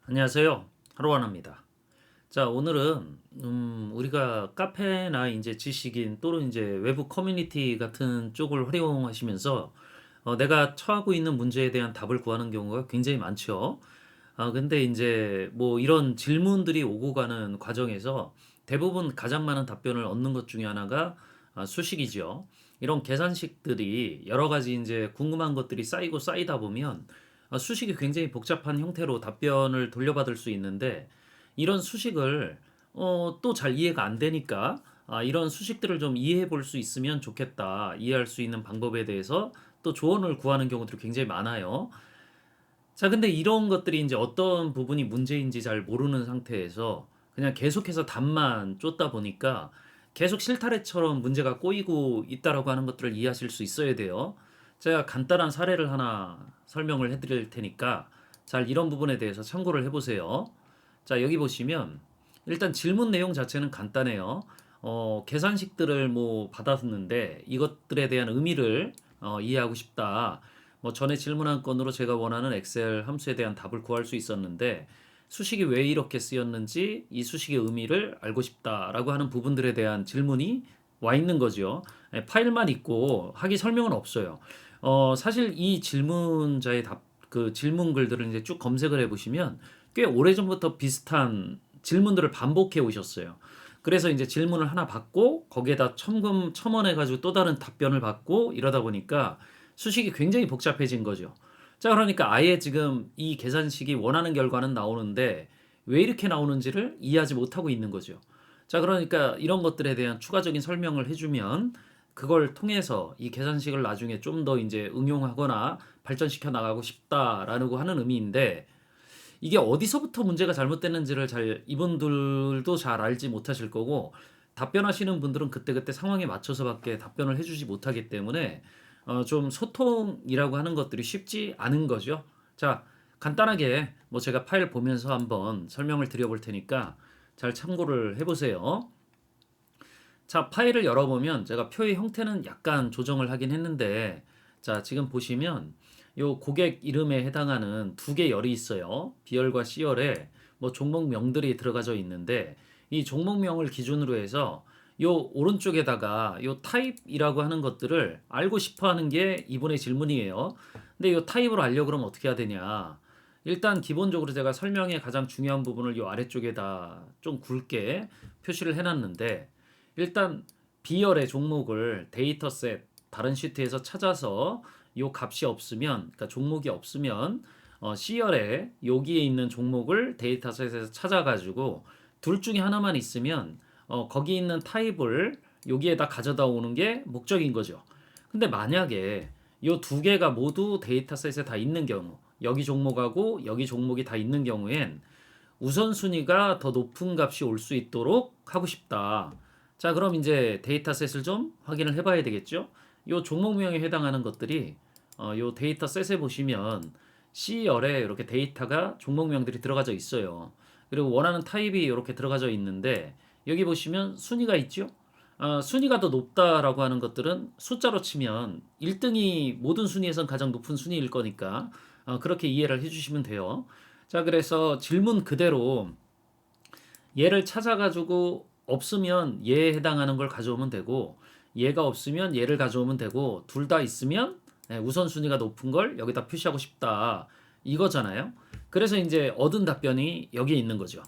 안녕하세요. 하루하나입니다. 자, 오늘은 우리가 카페나 이제 지식인 또는 이제 외부 커뮤니티 같은 쪽을 활용하시면서 내가 처하고 있는 문제에 대한 답을 구하는 경우가 굉장히 많죠. 근데 이제 뭐 이런 질문들이 오고 가는 과정에서 대부분 가장 많은 답변을 얻는 것 중에 하나가 수식이죠. 이런 계산식들이 여러 가지 이제 궁금한 것들이 쌓이고 쌓이다 보면 수식이 굉장히 복잡한 형태로 답변을 돌려받을 수 있는데 이런 수식을 또 잘 이해가 안 되니까 이런 수식들을 좀 이해해 볼 수 있으면 좋겠다. 이해할 수 있는 방법에 대해서 또 조언을 구하는 경우들이 굉장히 많아요. 자, 근데 이런 것들이 이제 어떤 부분이 문제인지 잘 모르는 상태에서 그냥 계속해서 답만 쫓다 보니까 계속 실타래처럼 문제가 꼬이고 있다라고 하는 것들을 이해하실 수 있어야 돼요. 제가 간단한 사례를 하나 설명을 해드릴 테니까 잘 이런 부분에 대해서 참고를 해보세요. 자, 여기 보시면 일단 질문 내용 자체는 간단해요. 계산식들을 뭐 받았는데 이것들에 대한 의미를 이해하고 싶다. 뭐 전에 질문한 건으로 제가 원하는 엑셀 함수에 대한 답을 구할 수 있었는데 수식이 왜 이렇게 쓰였는지 이 수식의 의미를 알고 싶다라고 하는 부분들에 대한 질문이 와 있는 거죠. 파일만 있고 하기 설명은 없어요. 사실 이 질문자의 그 질문 글들을 이제 쭉 검색을 해보시면 꽤 오래전부터 비슷한 질문들을 반복해 오셨어요. 그래서 이제 질문을 하나 받고 거기에다 첨언해가지고 또 다른 답변을 받고 이러다 보니까 수식이 굉장히 복잡해진 거죠. 자, 그러니까 아예 지금 이 계산식이 원하는 결과는 나오는데 왜 이렇게 나오는지를 이해하지 못하고 있는 거죠. 자, 그러니까 이런 것들에 대한 추가적인 설명을 해주면 그걸 통해서 이 계산식을 나중에 좀 더 이제 응용하거나 발전시켜 나가고 싶다라고 하는 의미인데 이게 어디서부터 문제가 잘못됐는지를 잘 이분들도 잘 알지 못하실 거고 답변하시는 분들은 그때그때 상황에 맞춰서밖에 답변을 해주지 못하기 때문에 좀 소통이라고 하는 것들이 쉽지 않은 거죠. 자, 간단하게 뭐 제가 파일 보면서 한번 설명을 드려볼 테니까 잘 참고를 해보세요. 자, 파일을 열어보면 제가 표의 형태는 약간 조정을 하긴 했는데 자, 지금 보시면 요 고객 이름에 해당하는 두 개 열이 있어요. B열과 C열에 뭐 종목명들이 들어가져 있는데 이 종목명을 기준으로 해서 요 오른쪽에다가 요 타입이라고 하는 것들을 알고 싶어 하는 게 이분의 질문이에요. 근데 요 타입을 알려고 그러면 어떻게 해야 되냐? 일단 기본적으로 제가 설명의 가장 중요한 부분을 요 아래쪽에다 좀 굵게 표시를 해놨는데 일단 B열의 종목을 데이터셋 다른 시트에서 찾아서 요 값이 없으면 그러니까 종목이 없으면 C열에 여기에 있는 종목을 데이터셋에서 찾아가지고 둘 중에 하나만 있으면 거기 있는 타입을 여기에다 가져다 오는 게 목적인 거죠. 근데 만약에 요 두 개가 모두 데이터셋에 다 있는 경우 여기 종목하고 여기 종목이 다 있는 경우엔 우선순위가 더 높은 값이 올 수 있도록 하고 싶다. 자, 그럼 이제 데이터셋을 좀 확인을 해봐야 되겠죠? 요 종목명에 해당하는 것들이 요 데이터셋에 보시면 C열에 이렇게 데이터가 종목명들이 들어가져 있어요. 그리고 원하는 타입이 이렇게 들어가져 있는데 여기 보시면 순위가 있죠? 순위가 더 높다라고 하는 것들은 숫자로 치면 1등이 모든 순위에선 가장 높은 순위일 거니까 그렇게 이해를 해주시면 돼요. 자, 그래서 질문 그대로 얘를 찾아가지고 없으면 얘에 해당하는 걸 가져오면 되고 얘가 없으면 얘를 가져오면 되고 둘 다 있으면 우선순위가 높은 걸 여기다 표시하고 싶다 이거잖아요. 그래서 이제 얻은 답변이 여기에 있는 거죠.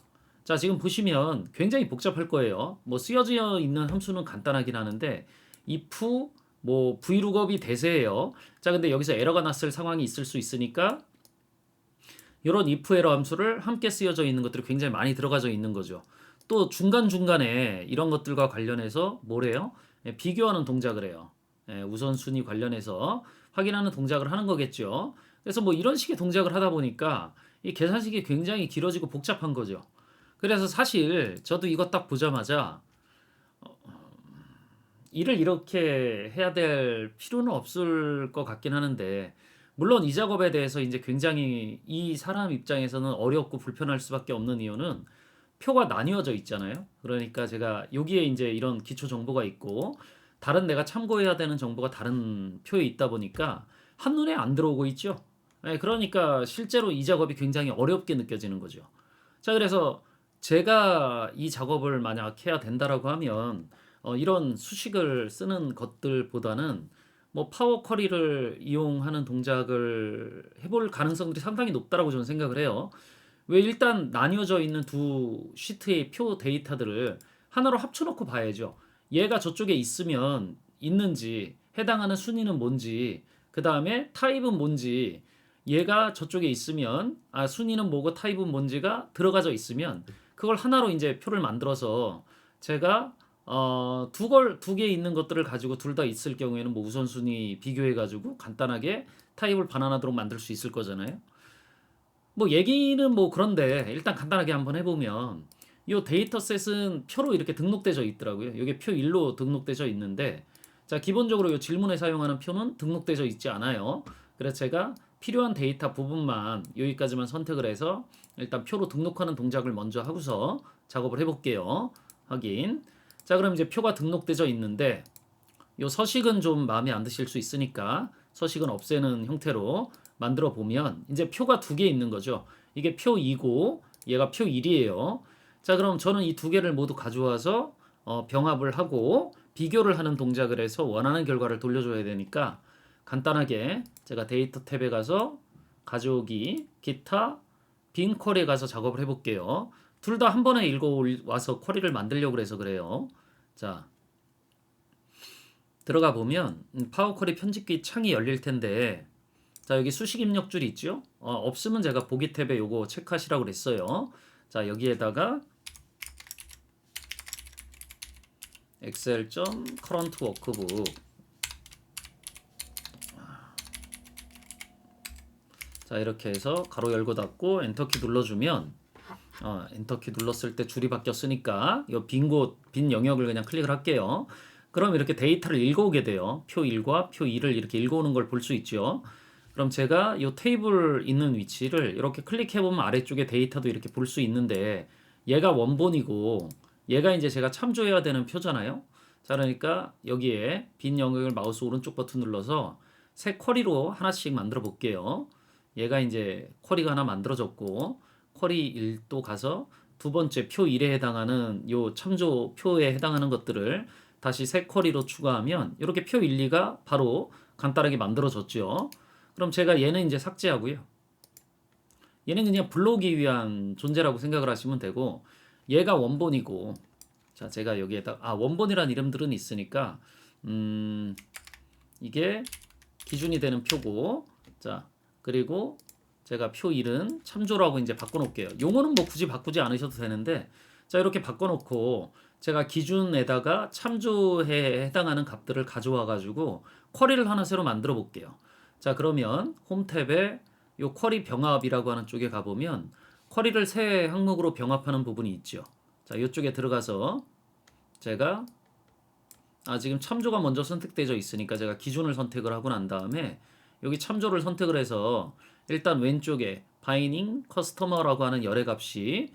자, 지금 보시면 굉장히 복잡할 거예요. 뭐 쓰여져 있는 함수는 간단하긴 하는데 if 뭐 vlookup이 대세예요. 자, 근데 여기서 에러가 났을 상황이 있을 수 있으니까 이런 if 에러 함수를 함께 쓰여져 있는 것들이 굉장히 많이 들어가져 있는 거죠. 또 중간중간에 이런 것들과 관련해서 뭐래요? 비교하는 동작을 해요. 우선순위 관련해서 확인하는 동작을 하는 거겠죠. 그래서 뭐 이런 식의 동작을 하다 보니까 이 계산식이 굉장히 길어지고 복잡한 거죠. 그래서 사실 저도 이거 딱 보자마자 일을 이렇게 해야 될 필요는 없을 것 같긴 하는데 물론 이 작업에 대해서 이제 굉장히 이 사람 입장에서는 어렵고 불편할 수밖에 없는 이유는 표가 나뉘어져 있잖아요. 그러니까 제가 여기에 이제 이런 기초 정보가 있고 다른 내가 참고해야 되는 정보가 다른 표에 있다 보니까 한눈에 안 들어오고 있죠. 예, 그러니까 실제로 이 작업이 굉장히 어렵게 느껴지는 거죠. 자, 그래서 제가 이 작업을 만약 해야 된다라고 하면 이런 수식을 쓰는 것들보다는 뭐 파워 쿼리를 이용하는 동작을 해볼 가능성들이 상당히 높다라고 저는 생각을 해요. 왜 일단 나뉘어져 있는 두 시트의 표 데이터들을 하나로 합쳐놓고 봐야죠. 얘가 저쪽에 있으면 있는지, 해당하는 순위는 뭔지, 그 다음에 타입은 뭔지, 얘가 저쪽에 있으면 순위는 뭐고 타입은 뭔지가 들어가져 있으면 그걸 하나로 이제 표를 만들어서 제가 두 개 있는 것들을 가지고 둘 다 있을 경우에는 뭐 우선순위 비교해 가지고 간단하게 타입을 반환하도록 만들 수 있을 거잖아요. 뭐 얘기는 뭐 그런데 일단 간단하게 한번 해보면 이 데이터셋은 표로 이렇게 등록되어 있더라고요. 이게 표 1로 등록되어 있는데 자, 기본적으로 이 질문에 사용하는 표는 등록되어 있지 않아요. 그래서 제가 필요한 데이터 부분만 여기까지만 선택을 해서 일단 표로 등록하는 동작을 먼저 하고서 작업을 해볼게요. 확인. 자, 그럼 이제 표가 등록되어 있는데 이 서식은 좀 마음에 안 드실 수 있으니까 서식은 없애는 형태로 만들어 보면 이제 표가 두 개 있는 거죠. 이게 표 2고 얘가 표 1이에요. 자, 그럼 저는 이 두 개를 모두 가져와서 병합을 하고 비교를 하는 동작을 해서 원하는 결과를 돌려줘야 되니까 간단하게 제가 데이터 탭에 가서 가져오기, 기타, 빈 쿼리에 가서 작업을 해볼게요. 둘 다 한 번에 읽어와서 쿼리를 만들려고 해서 그래요. 자, 들어가 보면 파워 쿼리 편집기 창이 열릴 텐데 자, 여기 수식 입력줄이 있죠? 없으면 제가 보기 탭에 요거 체크하시라고 그랬어요. 자, 여기에다가 excel.current workbook 자, 이렇게 해서 가로 열고 닫고 엔터키 눌러주면 엔터키 눌렀을 때 줄이 바뀌었으니까 이 빈 영역을 그냥 클릭을 할게요. 그럼 이렇게 데이터를 읽어오게 돼요. 표 1과 표 2를 이렇게 읽어오는 걸 볼 수 있죠. 그럼 제가 이 테이블 있는 위치를 이렇게 클릭해보면 아래쪽에 데이터도 이렇게 볼 수 있는데 얘가 원본이고 얘가 이제 제가 참조해야 되는 표잖아요. 자, 그러니까 여기에 빈 영역을 마우스 오른쪽 버튼 눌러서 새 쿼리로 하나씩 만들어 볼게요. 얘가 이제 쿼리가 하나 만들어졌고 쿼리 1도 가서 두 번째 표 1에 해당하는 요 참조 표에 해당하는 것들을 다시 새 쿼리로 추가하면 이렇게 표 1, 2가 바로 간단하게 만들어졌죠. 그럼 제가 얘는 이제 삭제하고요. 얘는 그냥 불러오기 위한 존재라고 생각을 하시면 되고 얘가 원본이고 자, 제가 여기에다 원본이란 이름들은 있으니까 이게 기준이 되는 표고 자, 그리고 제가 표 1은 참조라고 이제 바꿔놓을게요. 용어는 뭐 굳이 바꾸지 않으셔도 되는데 자, 이렇게 바꿔놓고 제가 기준에다가 참조에 해당하는 값들을 가져와 가지고 쿼리를 하나 새로 만들어 볼게요. 자, 그러면 홈 탭에 요 쿼리 병합이라고 하는 쪽에 가보면 쿼리를 새 항목으로 병합하는 부분이 있죠. 자, 이쪽에 들어가서 제가 지금 참조가 먼저 선택되어 있으니까 제가 기준을 선택을 하고 난 다음에 여기 참조를 선택을 해서 일단 왼쪽에 바이닝 커스터머라고 하는 열의 값이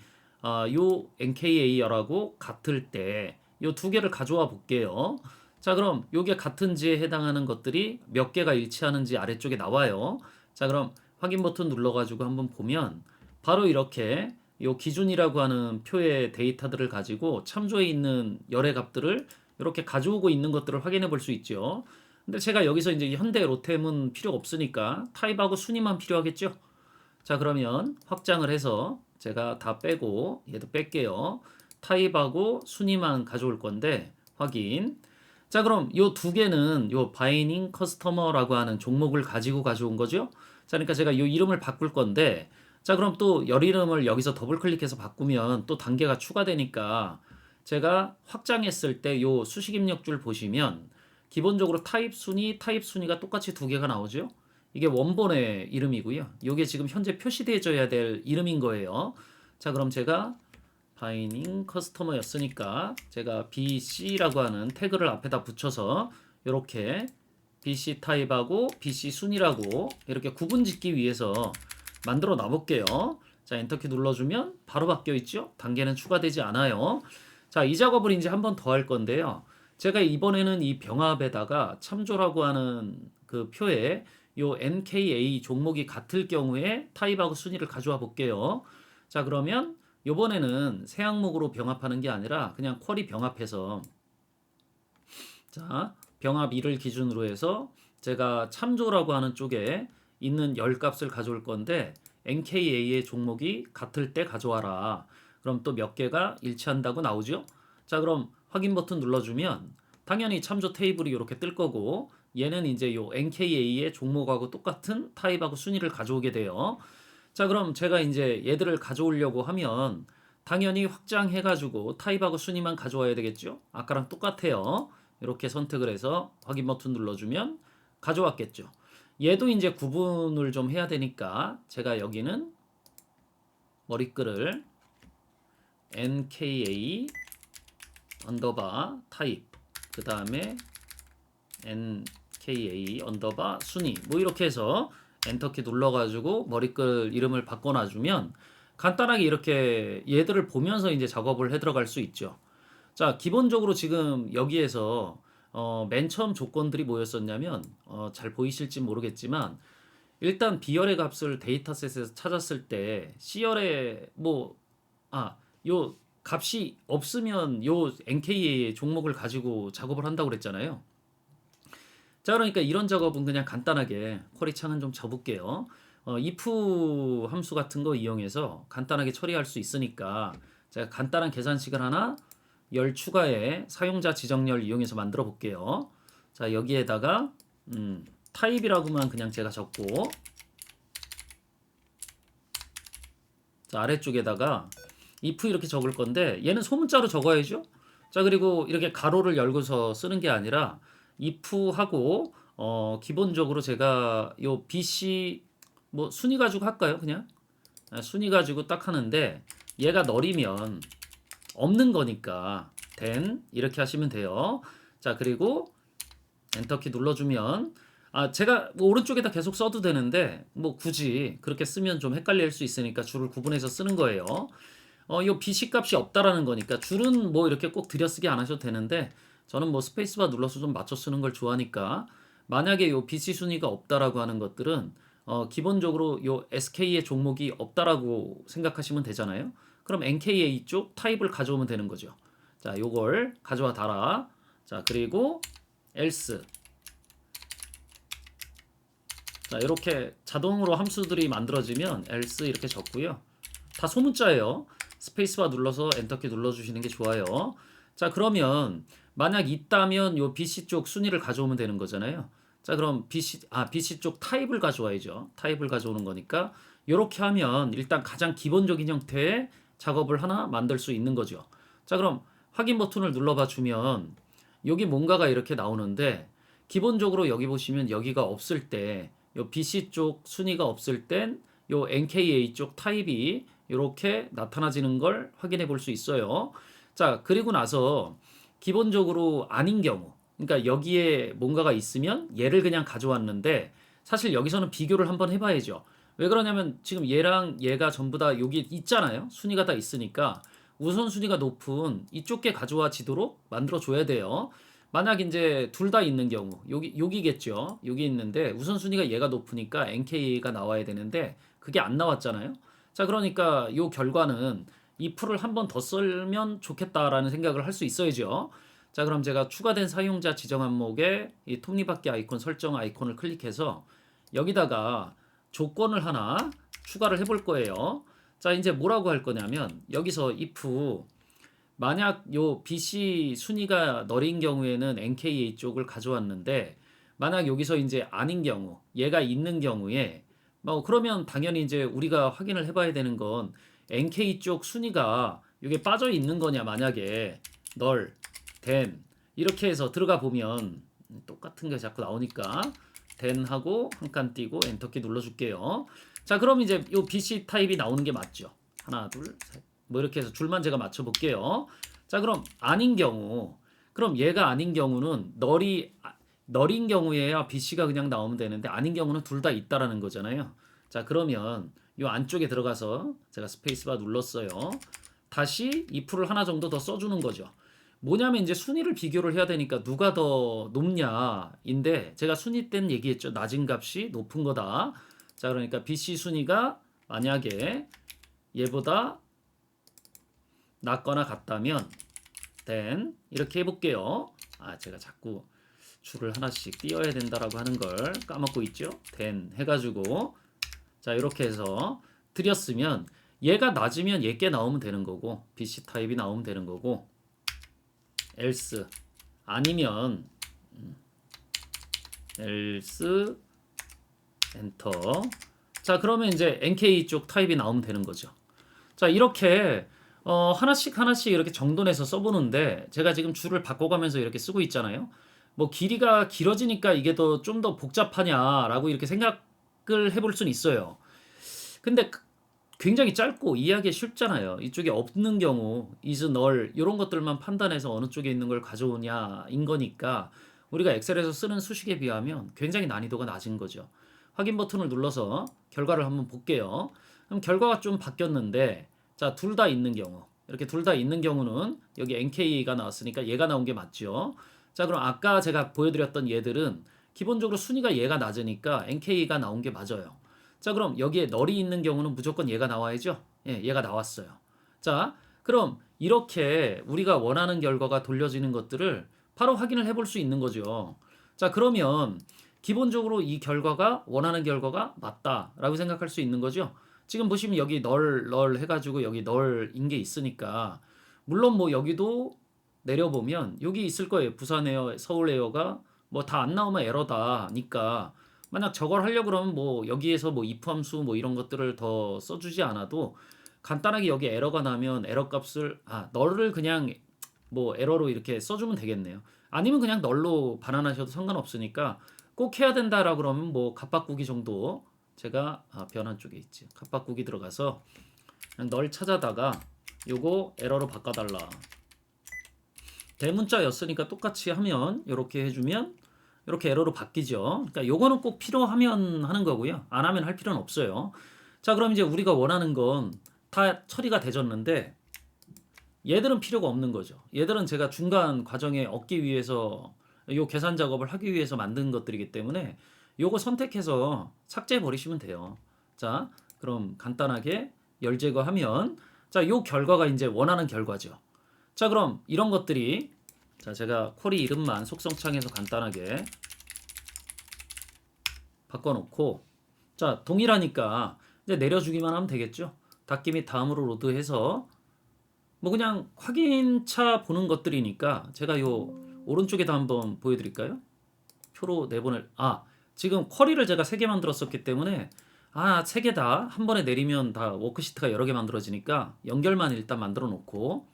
요 NKA라고 같을 때 요 두 개를 가져와 볼게요. 자, 그럼 요게 같은지에 해당하는 것들이 몇 개가 일치하는지 아래쪽에 나와요. 자, 그럼 확인 버튼 눌러가지고 한번 보면 바로 이렇게 요 기준이라고 하는 표의 데이터들을 가지고 참조에 있는 열의 값들을 이렇게 가져오고 있는 것들을 확인해 볼 수 있죠. 근데 제가 여기서 이제 현대 로템은 필요 없으니까 타입하고 순위만 필요하겠죠. 자, 그러면 확장을 해서 제가 다 빼고 얘도 뺄게요. 타입하고 순위만 가져올 건데 확인. 자, 그럼 요 두 개는 요 바이닝 커스터머라고 하는 종목을 가지고 가져온 거죠. 자, 그러니까 제가 요 이름을 바꿀 건데 자, 그럼 또 열 이름을 여기서 더블 클릭해서 바꾸면 또 단계가 추가되니까 제가 확장했을 때 요 수식 입력줄 보시면 기본적으로 타입 순위가 똑같이 두 개가 나오죠. 이게 원본의 이름이고요. 이게 지금 현재 표시되어야 될 이름인 거예요. 자, 그럼 제가 바이닝 커스터머였으니까 제가 BC라고 하는 태그를 앞에다 붙여서 이렇게 BC 타입하고 BC 순위라고 이렇게 구분 짓기 위해서 만들어 놔볼게요. 자, 엔터키 눌러주면 바로 바뀌어 있죠. 단계는 추가되지 않아요. 자, 이 작업을 이제 한 번 더 할 건데요. 제가 이번에는 이 병합에다가 참조라고 하는 그 표에 요 NKA 종목이 같을 경우에 타입하고 순위를 가져와 볼게요. 자, 그러면 요번에는 새 항목으로 병합하는 게 아니라 그냥 쿼리 병합해서, 자, 병합 2를 기준으로 해서 제가 참조라고 하는 쪽에 있는 열 값을 가져올 건데 NKA의 종목이 같을 때 가져와라. 그럼 또 몇 개가 일치한다고 나오죠? 자, 그럼 확인 버튼 눌러주면 당연히 참조 테이블이 이렇게 뜰 거고, 얘는 이제 요 NKA의 종목하고 똑같은 타입하고 순위를 가져오게 돼요. 자, 그럼 제가 이제 얘들을 가져오려고 하면 당연히 확장해가지고 타입하고 순위만 가져와야 되겠죠? 아까랑 똑같아요. 이렇게 선택을 해서 확인 버튼 눌러주면 가져왔겠죠. 얘도 이제 구분을 좀 해야 되니까 제가 여기는 머리글을 NKA 언더바 타입, 그 다음에 NKA 언더바 순위, 뭐 이렇게 해서 엔터키 눌러가지고 머리글 이름을 바꿔놔주면 간단하게 이렇게 얘들을 보면서 이제 작업을 해 들어갈 수 있죠. 자, 기본적으로 지금 여기에서 맨 처음 조건들이 뭐였었냐면, 잘 보이실지 모르겠지만 일단 B열의 값을 데이터셋에서 찾았을 때 C열의 요 값이 없으면 요 NK의 종목을 가지고 작업을 한다고 그랬잖아요. 자, 그러니까 이런 작업은 그냥 간단하게 쿼리 창은 좀 접을게요. if 함수 같은 거 이용해서 간단하게 처리할 수 있으니까 제가 간단한 계산식을 하나 열 추가에 사용자 지정열 이용해서 만들어 볼게요. 자, 여기에다가 타입이라고만 그냥 제가 적고, 자, 아래쪽에다가 if 이렇게 적을 건데 얘는 소문자로 적어야죠. 자, 그리고 이렇게 가로를 열고서 쓰는 게 아니라 if 하고 기본적으로 제가 요 BC 뭐 순위 가지고 할까요? 그냥 순위 가지고 딱 하는데 얘가 널이면 없는 거니까 then 이렇게 하시면 돼요. 자, 그리고 엔터키 눌러주면 제가 뭐 오른쪽에다 계속 써도 되는데 뭐 굳이 그렇게 쓰면 좀 헷갈릴 수 있으니까 줄을 구분해서 쓰는 거예요. 요 BC 값이 없다라는 거니까 줄은 뭐 이렇게 꼭 들여쓰기 안 하셔도 되는데 저는 뭐 스페이스바 눌러서 좀 맞춰 쓰는 걸 좋아하니까, 만약에 요 BC 순위가 없다라고 하는 것들은 기본적으로 요 SK의 종목이 없다라고 생각하시면 되잖아요. 그럼 NKA 쪽 타입을 가져오면 되는 거죠. 자, 요걸 가져와 달아. 자, 그리고 else. 자, 이렇게 자동으로 함수들이 만들어지면 else 이렇게 적고요. 다 소문자예요. 스페이스바 눌러서 엔터키 눌러주시는 게 좋아요. 자, 그러면 만약 있다면 요 BC 쪽 순위를 가져오면 되는 거잖아요. 자, 그럼 BC 쪽 타입을 가져와야죠. 타입을 가져오는 거니까 이렇게 하면 일단 가장 기본적인 형태의 작업을 하나 만들 수 있는 거죠. 자, 그럼 확인 버튼을 눌러봐 주면 여기 뭔가가 이렇게 나오는데, 기본적으로 여기 보시면 여기가 없을 때, 요 BC 쪽 순위가 없을 땐 요 NKA 쪽 타입이 이렇게 나타나지는 걸 확인해 볼 수 있어요. 자, 그리고 나서 기본적으로 아닌 경우, 그러니까 여기에 뭔가가 있으면 얘를 그냥 가져왔는데 사실 여기서는 비교를 한번 해봐야죠. 왜 그러냐면 지금 얘랑 얘가 전부 다 여기 있잖아요. 순위가 다 있으니까 우선순위가 높은 이쪽 게 가져와지도록 만들어 줘야 돼요. 만약 이제 둘 다 있는 경우, 여기겠죠. 여기 있는데 우선순위가 얘가 높으니까 NK가 나와야 되는데 그게 안 나왔잖아요. 자, 그러니까 이 결과는 if를 한 번 더 쓰면 좋겠다라는 생각을 할 수 있어야죠. 자, 그럼 제가 추가된 사용자 지정 항목에 이 톱니바퀴 아이콘 설정 아이콘을 클릭해서 여기다가 조건을 하나 추가를 해볼 거예요. 자, 이제 뭐라고 할 거냐면 여기서 if 만약 요 BC 순위가 널인 경우에는 NKA 쪽을 가져왔는데 만약 여기서 이제 아닌 경우, 얘가 있는 경우에 뭐 그러면 당연히 이제 우리가 확인을 해봐야 되는 건 NK 쪽 순위가 이게 빠져 있는 거냐, 만약에 널, then 이렇게 해서 들어가 보면 똑같은 게 자꾸 나오니까 then 하고 한 칸 띄고 엔터키 눌러줄게요. 자, 그럼 이제 요 BC 타입이 나오는 게 맞죠. 하나, 둘, 셋. 뭐 이렇게 해서 줄만 제가 맞춰볼게요. 자, 그럼 아닌 경우, 그럼 얘가 아닌 경우는 널인 경우에야 BC가 그냥 나오면 되는데 아닌 경우는 둘 다 있다라는 거잖아요. 자, 그러면 요 안쪽에 들어가서 제가 스페이스바 눌렀어요. 다시 if를 하나 정도 더 써주는 거죠. 뭐냐면 이제 순위를 비교를 해야 되니까 누가 더 높냐인데 제가 순위 때는 얘기했죠. 낮은 값이 높은 거다. 자, 그러니까 BC 순위가 만약에 얘보다 낮거나 같다면 then 이렇게 해볼게요. 아, 제가 자꾸 줄을 하나씩 띄어야 된다라고 하는 걸 까먹고 있죠. then 해가지고 자, 이렇게 해서 드렸으면 얘가 낮으면 얘께 나오면 되는 거고 BC 타입이 나오면 되는 거고 else 아니면 else 엔터. 자, 그러면 이제 NK 쪽 타입이 나오면 되는 거죠. 자, 이렇게 하나씩 하나씩 이렇게 정돈해서 써보는데 제가 지금 줄을 바꿔가면서 이렇게 쓰고 있잖아요. 뭐 길이가 길어지니까 이게 더 좀 더 복잡하냐라고 이렇게 생각을 해볼 수는 있어요. 근데 굉장히 짧고 이해하기 쉽잖아요. 이쪽에 없는 경우 is null 이런 것들만 판단해서 어느 쪽에 있는 걸 가져오냐인 거니까 우리가 엑셀에서 쓰는 수식에 비하면 굉장히 난이도가 낮은 거죠. 확인 버튼을 눌러서 결과를 한번 볼게요. 그럼 결과가 좀 바뀌었는데 자, 둘 다 있는 경우 이렇게 둘 다 있는 경우는 여기 NK가 나왔으니까 얘가 나온 게 맞죠. 자, 그럼 아까 제가 보여드렸던 얘들은 기본적으로 순위가 얘가 낮으니까 NK가 나온 게 맞아요. 자, 그럼 여기에 널이 있는 경우는 무조건 얘가 나와야죠. 예, 얘가 나왔어요. 자, 그럼 이렇게 우리가 원하는 결과가 돌려지는 것들을 바로 확인을 해볼 수 있는 거죠. 자, 그러면 기본적으로 이 결과가 원하는 결과가 맞다라고 생각할 수 있는 거죠. 지금 보시면 여기 널 해가지고 여기 널인 게 있으니까 물론 뭐 여기도 내려보면 여기 있을 거예요. 부산 에어, 서울 에어가 뭐 다 안 나오면 에러다니까 만약 저걸 하려고 그러면 뭐 여기에서 뭐 if 함수 뭐 이런 것들을 더 써주지 않아도 간단하게 여기 에러가 나면 에러 값을 널을 그냥 뭐 에러로 이렇게 써주면 되겠네요. 아니면 그냥 널로 반환하셔도 상관없으니까 꼭 해야 된다라고 그러면 뭐 값바꾸기 정도 제가 변환 쪽에 있지. 값바꾸기 들어가서 그냥 널 찾아다가 요거 에러로 바꿔달라. 대문자였으니까 똑같이 하면 이렇게 해주면 이렇게 에러로 바뀌죠. 그러니까 요거는 꼭 필요하면 하는 거고요. 안 하면 할 필요는 없어요. 자, 그럼 이제 우리가 원하는 건 다 처리가 되졌는데 얘들은 필요가 없는 거죠. 얘들은 제가 중간 과정에 얻기 위해서 요 계산 작업을 하기 위해서 만든 것들이기 때문에 요거 선택해서 삭제해 버리시면 돼요. 자, 그럼 간단하게 열 제거하면 자, 요 결과가 이제 원하는 결과죠. 자, 그럼 이런 것들이 자, 제가 쿼리 이름만 속성창에서 간단하게 바꿔놓고 자, 동일하니까 이제 내려주기만 하면 되겠죠. 닫기 및 다음으로 로드해서 뭐 그냥 확인차 보는 것들이니까 제가 요 오른쪽에다 한번 보여드릴까요? 표로 내보낼 지금 쿼리를 제가 3개 만들었었기 때문에 3개 다 한 번에 내리면 다 워크시트가 여러 개 만들어지니까 연결만 일단 만들어 놓고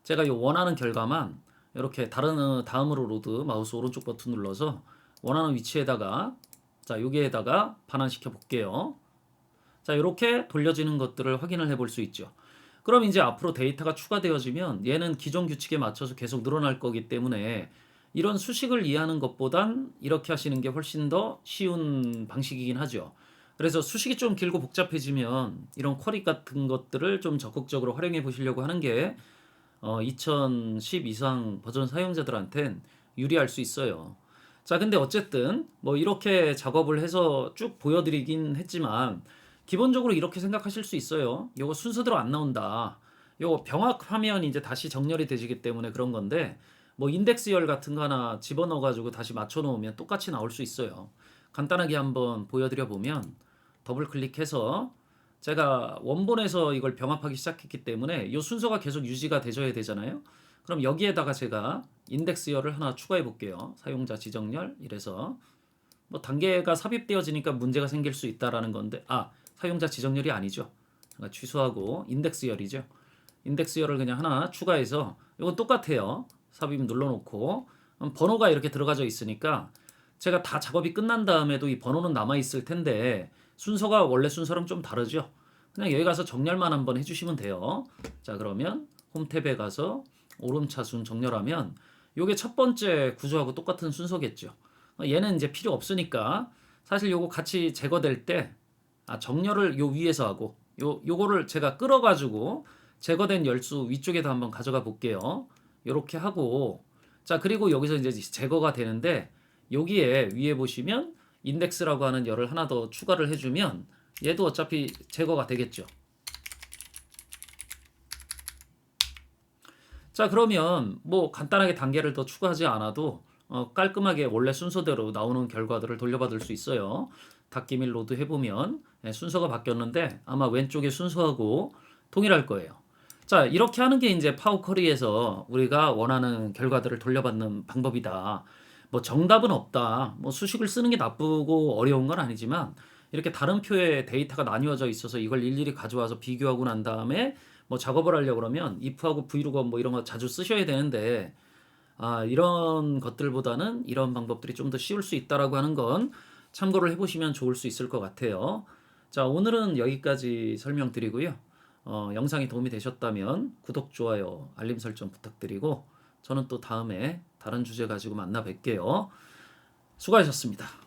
제가 요 원하는 결과만 이렇게 다음으로 로드 마우스 오른쪽 버튼 눌러서 원하는 위치에다가 자, 여기에다가 반환시켜 볼게요. 자, 이렇게 돌려지는 것들을 확인을 해볼 수 있죠. 그럼 이제 앞으로 데이터가 추가되어지면 얘는 기존 규칙에 맞춰서 계속 늘어날 거기 때문에 이런 수식을 이해하는 것보단 이렇게 하시는 게 훨씬 더 쉬운 방식이긴 하죠. 그래서 수식이 좀 길고 복잡해지면 이런 쿼리 같은 것들을 좀 적극적으로 활용해 보시려고 하는 게 2010 이상 버전 사용자들한텐 유리할 수 있어요. 자, 근데 어쨌든 뭐 이렇게 작업을 해서 쭉 보여드리긴 했지만 기본적으로 이렇게 생각하실 수 있어요. 요거 순서대로 안 나온다. 요거 병합하면 이제 다시 정렬이 되지기 때문에 그런 건데 뭐 인덱스열 같은 거 하나 집어넣어 가지고 다시 맞춰 놓으면 똑같이 나올 수 있어요. 간단하게 한번 보여드려 보면 더블 클릭해서 제가 원본에서 이걸 병합하기 시작했기 때문에 이 순서가 계속 유지가 되줘야 되잖아요. 그럼 여기에다가 제가 인덱스열을 하나 추가해 볼게요. 사용자 지정열 이래서 뭐 단계가 삽입되어지니까 문제가 생길 수 있다라는 건데 사용자 지정열이 아니죠. 제가 취소하고 인덱스열이죠. 인덱스열을 그냥 하나 추가해서 이건 똑같아요. 삽입 눌러놓고 번호가 이렇게 들어가져 있으니까 제가 다 작업이 끝난 다음에도 이 번호는 남아 있을 텐데 순서가 원래 순서랑 좀 다르죠. 그냥 여기 가서 정렬만 한번 해주시면 돼요. 자, 그러면 홈 탭에 가서 오름차순 정렬하면 요게 첫 번째 구조하고 똑같은 순서겠죠. 얘는 이제 필요 없으니까 사실 요거 같이 제거될 때 정렬을 요 위에서 하고 요거를 제가 끌어가지고 제거된 열수 위쪽에다 한번 가져가 볼게요. 요렇게 하고 자 그리고 여기서 이제 제거가 되는데 여기에 위에 보시면 인덱스라고 하는 열을 하나 더 추가를 해주면 얘도 어차피 제거가 되겠죠. 자 그러면 뭐 간단하게 단계를 더 추가하지 않아도 깔끔하게 원래 순서대로 나오는 결과들을 돌려받을 수 있어요. 닫기밀 로드 해보면 순서가 바뀌었는데 아마 왼쪽의 순서하고 동일할 거예요. 자 이렇게 하는 게 이제 파워쿼리에서 우리가 원하는 결과들을 돌려받는 방법이다. 뭐 정답은 없다. 뭐 수식을 쓰는 게 나쁘고 어려운 건 아니지만 이렇게 다른 표에 데이터가 나뉘어져 있어서 이걸 일일이 가져와서 비교하고 난 다음에 뭐 작업을 하려고 그러면 if하고 vlookup 뭐 이런 거 자주 쓰셔야 되는데 이런 것들보다는 이런 방법들이 좀 더 쉬울 수 있다라고 하는 건 참고를 해보시면 좋을 수 있을 것 같아요. 자, 오늘은 여기까지 설명드리고요. 영상이 도움이 되셨다면 구독, 좋아요, 알림 설정 부탁드리고 저는 또 다음에 다른 주제 가지고 만나 뵐게요. 수고하셨습니다.